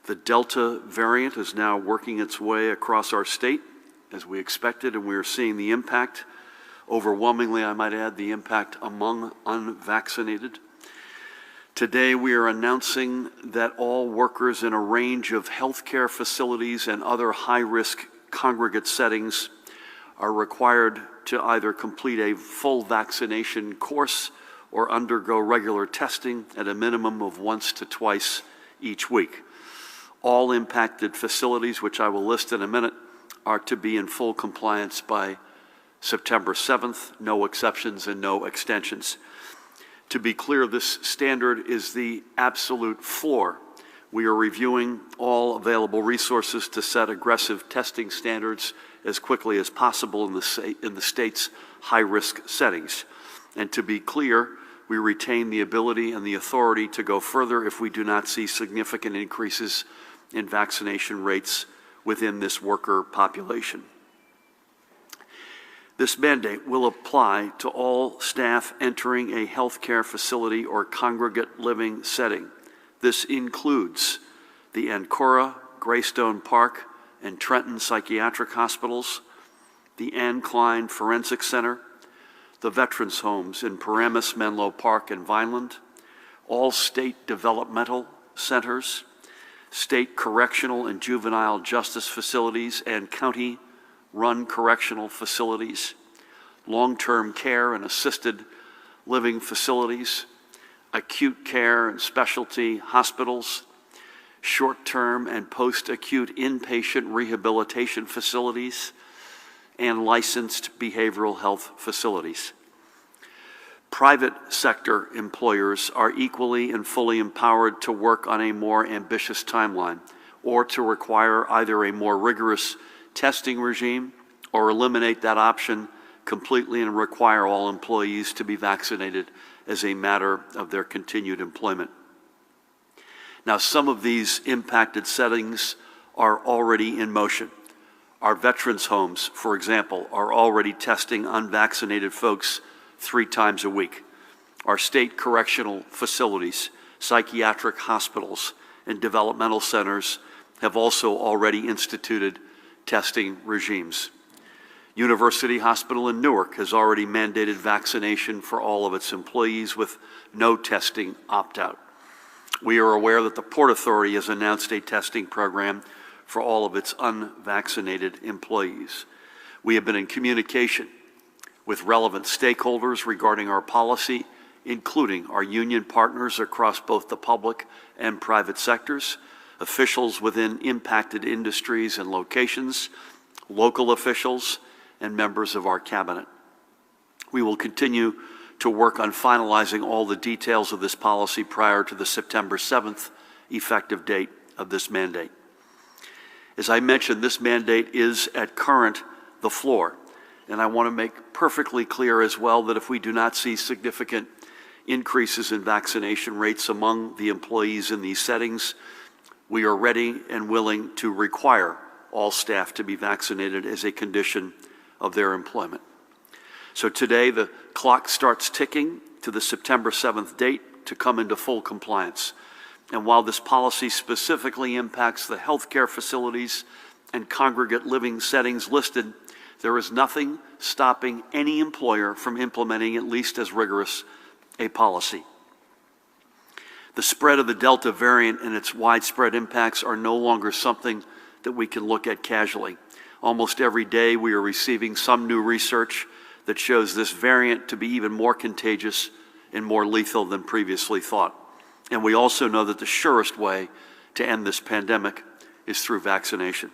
The Delta variant is now working its way across our state, as we expected, and we are seeing the impact, overwhelmingly, I might add, the impact among unvaccinated. Today, we are announcing that all workers in a range of healthcare facilities and other high-risk congregate settings are required to either complete a full vaccination course or undergo regular testing at a minimum of once to twice each week. All impacted facilities, which I will list in a minute, are to be in full compliance by September 7th, no exceptions and no extensions. To be clear, this standard is the absolute floor. We are reviewing all available resources to set aggressive testing standards as quickly as possible in the state's high-risk settings. And to be clear, we retain the ability and the authority to go further if we do not see significant increases in vaccination rates within this worker population. This mandate will apply to all staff entering a healthcare facility or congregate living setting. This includes the Ancora, Greystone Park, and Trenton Psychiatric Hospitals, the Anne Klein Forensic Center, the Veterans Homes in Paramus, Menlo Park, and Vineland, all state developmental centers, state correctional and juvenile justice facilities, and county-run correctional facilities, long-term care and assisted living facilities, acute care and specialty hospitals, short-term and post-acute inpatient rehabilitation facilities, and licensed behavioral health facilities. Private sector employers are equally and fully empowered to work on a more ambitious timeline or to require either a more rigorous testing regime or eliminate that option completely and require all employees to be vaccinated as a matter of their continued employment. Now, some of these impacted settings are already in motion. Our veterans' homes, for example, are already testing unvaccinated folks 3 times a week. Our state correctional facilities, psychiatric hospitals, and developmental centers have also already instituted testing regimes. University Hospital in Newark has already mandated vaccination for all of its employees with no testing opt-out. We are aware that the Port Authority has announced a testing program for all of its unvaccinated employees. We have been in communication with relevant stakeholders regarding our policy, including our union partners across both the public and private sectors, officials within impacted industries and locations, local officials, and members of our cabinet. We will continue to work on finalizing all the details of this policy prior to the September 7th effective date of this mandate. As I mentioned, this mandate is at current the floor, and I want to make perfectly clear as well that if we do not see significant increases in vaccination rates among the employees in these settings, we are ready and willing to require all staff to be vaccinated as a condition of their employment. So today, the clock starts ticking to the September 7th date to come into full compliance. And while this policy specifically impacts the healthcare facilities and congregate living settings listed, there is nothing stopping any employer from implementing at least as rigorous a policy. The spread of the Delta variant and its widespread impacts are no longer something that we can look at casually. Almost every day we are receiving some new research that shows this variant to be even more contagious and more lethal than previously thought. And we also know that the surest way to end this pandemic is through vaccination.